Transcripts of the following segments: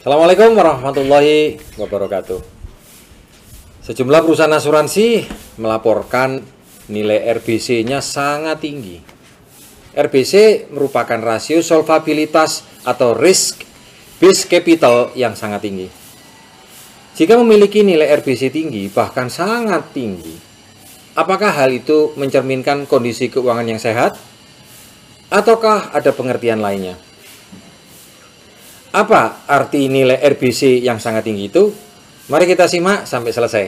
Assalamualaikum warahmatullahi wabarakatuh. Sejumlah perusahaan asuransi melaporkan nilai RBC-nya sangat tinggi. RBC merupakan rasio solvabilitas atau risk based capital yang sangat tinggi. Jika memiliki nilai RBC tinggi, bahkan sangat tinggi, apakah hal itu mencerminkan kondisi keuangan yang sehat? Ataukah ada pengertian lainnya? Apa arti nilai RBC yang sangat tinggi itu? Mari kita simak sampai selesai.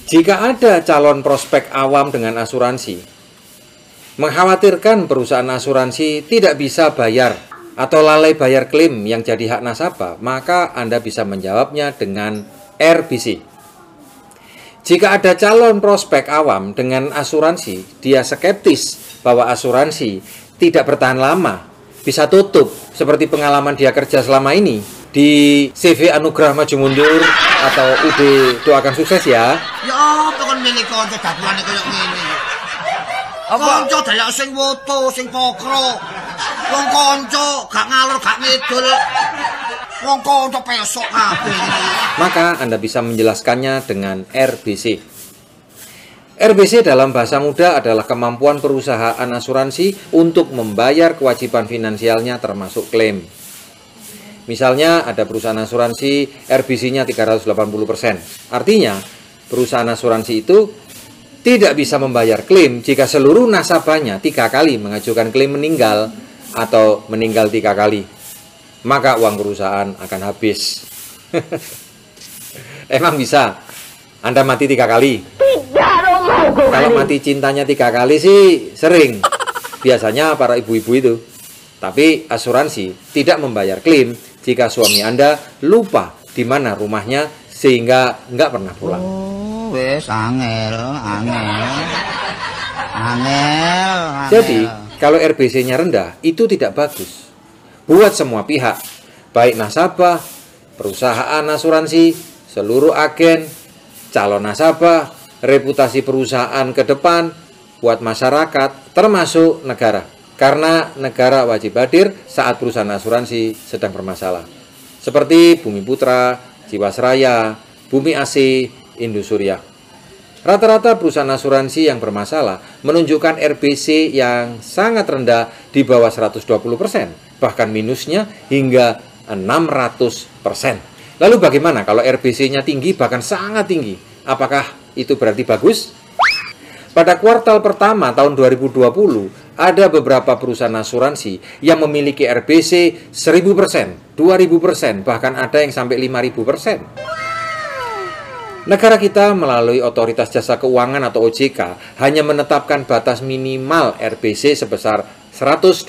Jika ada calon prospek awam dengan asuransi, mengkhawatirkan perusahaan asuransi tidak bisa bayar atau lalai bayar klaim yang jadi hak nasabah, maka Anda bisa menjawabnya dengan RBC. Jika ada calon prospek awam dengan asuransi, dia skeptis bahwa asuransi tidak bertahan lama, bisa tutup seperti pengalaman dia kerja selama ini di CV Anugerah Maju Mundur atau UD Doakan Sukses ya. Ya apa kon milih kanca dagelane koyo ngene. Kanca delok sing foto, sing pokro. Wong kanca gak ngalor gak ngidul. Wong kanca pesok kabeh. Maka Anda bisa menjelaskannya dengan RBC. RBC dalam bahasa muda adalah kemampuan perusahaan asuransi untuk membayar kewajiban finansialnya termasuk klaim. Misalnya ada perusahaan asuransi RBC-nya 380%. Artinya perusahaan asuransi itu tidak bisa membayar klaim jika seluruh nasabahnya 3 kali mengajukan klaim meninggal atau meninggal 3 kali. Maka uang perusahaan akan habis. Emang bisa Anda mati 3 kali? Kalau mati cintanya 3 kali sih sering. Biasanya para ibu-ibu itu. Tapi asuransi tidak membayar klaim jika suami Anda lupa di mana rumahnya sehingga nggak pernah pulang. Oh, wes angel. Jadi, kalau RBC-nya rendah, itu tidak bagus. Buat semua pihak, baik nasabah, perusahaan asuransi, seluruh agen, calon nasabah, reputasi perusahaan ke depan, buat masyarakat, termasuk negara. Karena negara wajib hadir saat perusahaan asuransi sedang bermasalah. Seperti Bumi Putra, Jiwasraya, Bumi AC, Indosuria. Rata-rata perusahaan asuransi yang bermasalah menunjukkan RBC yang sangat rendah di bawah 120%. Bahkan minusnya hingga 600%. Lalu bagaimana kalau RBC-nya tinggi bahkan sangat tinggi? Apakah itu berarti bagus? Pada kuartal pertama tahun 2020, ada beberapa perusahaan asuransi yang memiliki RBC 1000%, 2000%, bahkan ada yang sampai 5000%. Negara kita melalui Otoritas Jasa Keuangan atau OJK hanya menetapkan batas minimal RBC sebesar 120%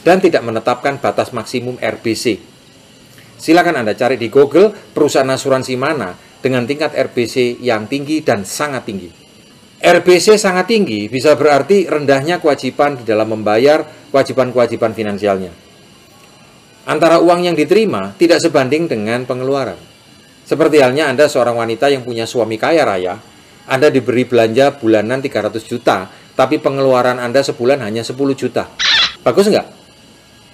dan tidak menetapkan batas maksimum RBC. Silakan Anda cari di Google perusahaan asuransi mana dengan tingkat RBC yang tinggi dan sangat tinggi. RBC sangat tinggi bisa berarti rendahnya kewajiban di dalam membayar kewajiban-kewajiban finansialnya. Antara uang yang diterima tidak sebanding dengan pengeluaran. Seperti halnya Anda seorang wanita yang punya suami kaya raya, Anda diberi belanja bulanan 300 juta, tapi pengeluaran Anda sebulan hanya 10 juta. Bagus nggak?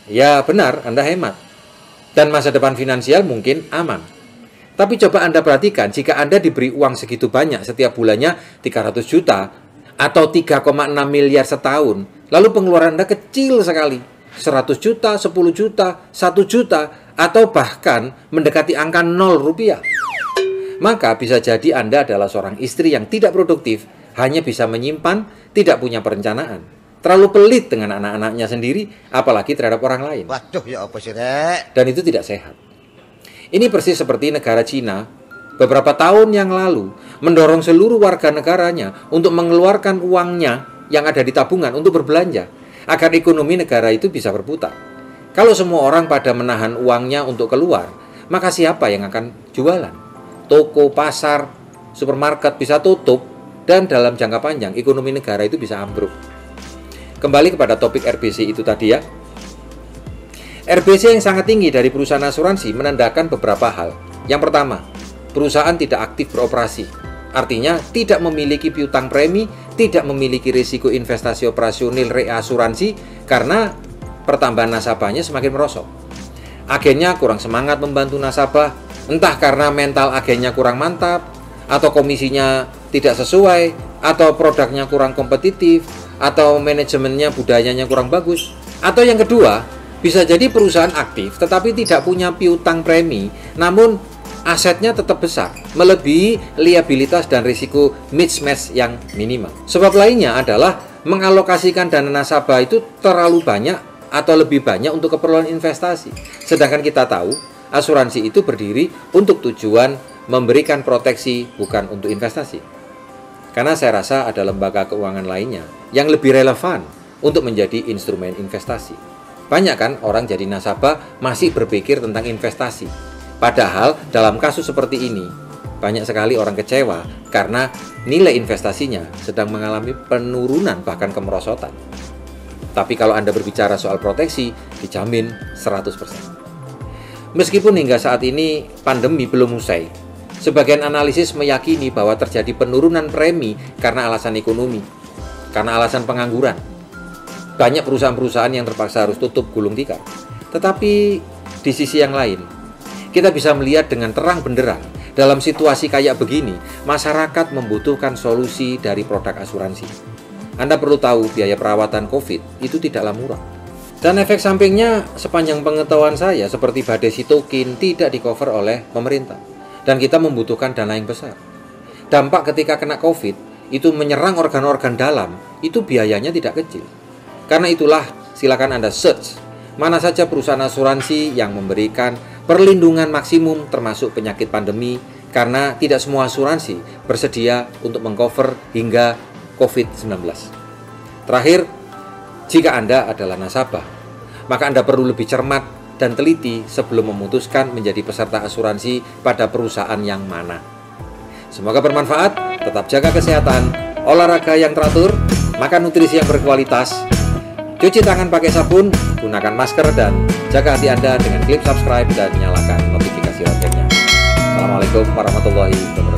Ya benar, Anda hemat. Dan masa depan finansial mungkin aman. Tapi coba Anda perhatikan, jika Anda diberi uang segitu banyak setiap bulannya 300 juta atau 3,6 miliar setahun, lalu pengeluaran Anda kecil sekali, 100 juta, 10 juta, 1 juta, atau bahkan mendekati angka 0 rupiah. Maka bisa jadi Anda adalah seorang istri yang tidak produktif, hanya bisa menyimpan, tidak punya perencanaan. Terlalu pelit dengan anak-anaknya sendiri, apalagi terhadap orang lain. Waduh, ya apa sih, Rek? Dan itu tidak sehat. Ini persis seperti negara Cina beberapa tahun yang lalu mendorong seluruh warga negaranya untuk mengeluarkan uangnya yang ada di tabungan untuk berbelanja agar ekonomi negara itu bisa berputar. Kalau semua orang pada menahan uangnya untuk keluar, maka siapa yang akan jualan? Toko, pasar, supermarket bisa tutup, dan dalam jangka panjang ekonomi negara itu bisa ambruk. Kembali kepada topik RBC itu tadi ya. RBC yang sangat tinggi dari perusahaan asuransi menandakan beberapa hal. Yang pertama, perusahaan tidak aktif beroperasi. Artinya tidak memiliki piutang premi, tidak memiliki risiko investasi operasional reasuransi karena pertambahan nasabahnya semakin merosot. Agennya kurang semangat membantu nasabah, entah karena mental agennya kurang mantap, atau komisinya tidak sesuai, atau produknya kurang kompetitif, atau manajemennya budayanya kurang bagus. Atau yang kedua, bisa jadi perusahaan aktif tetapi tidak punya piutang premi, namun asetnya tetap besar, melebihi liabilitas dan risiko mismatch yang minimal. Sebab lainnya adalah mengalokasikan dana nasabah itu terlalu banyak atau lebih banyak untuk keperluan investasi. Sedangkan kita tahu, asuransi itu berdiri untuk tujuan memberikan proteksi, bukan untuk investasi. Karena saya rasa ada lembaga keuangan lainnya yang lebih relevan untuk menjadi instrumen investasi. Banyak kan orang jadi nasabah masih berpikir tentang investasi. Padahal dalam kasus seperti ini, banyak sekali orang kecewa karena nilai investasinya sedang mengalami penurunan bahkan kemerosotan. Tapi kalau Anda berbicara soal proteksi, dijamin 100%. Meskipun hingga saat ini pandemi belum usai, sebagian analisis meyakini bahwa terjadi penurunan premi karena alasan ekonomi, karena alasan pengangguran. Banyak perusahaan-perusahaan yang terpaksa harus tutup gulung tikar. Tetapi di sisi yang lain, kita bisa melihat dengan terang benderang, dalam situasi kayak begini, masyarakat membutuhkan solusi dari produk asuransi. Anda perlu tahu biaya perawatan COVID itu tidaklah murah. Dan efek sampingnya sepanjang pengetahuan saya seperti badai sitokin tidak di-cover oleh pemerintah. Dan kita membutuhkan dana yang besar. Dampak ketika kena COVID itu menyerang organ-organ dalam, itu biayanya tidak kecil. Karena itulah silakan Anda search mana saja perusahaan asuransi yang memberikan perlindungan maksimum termasuk penyakit pandemi, karena tidak semua asuransi bersedia untuk mengcover hingga COVID-19. Terakhir, jika Anda adalah nasabah, maka Anda perlu lebih cermat dan teliti sebelum memutuskan menjadi peserta asuransi pada perusahaan yang mana. Semoga bermanfaat, tetap jaga kesehatan, olahraga yang teratur, makan nutrisi yang berkualitas, cuci tangan pakai sabun, gunakan masker, dan jaga hati Anda dengan klik subscribe dan nyalakan notifikasi loncengnya. Assalamualaikum warahmatullahi wabarakatuh.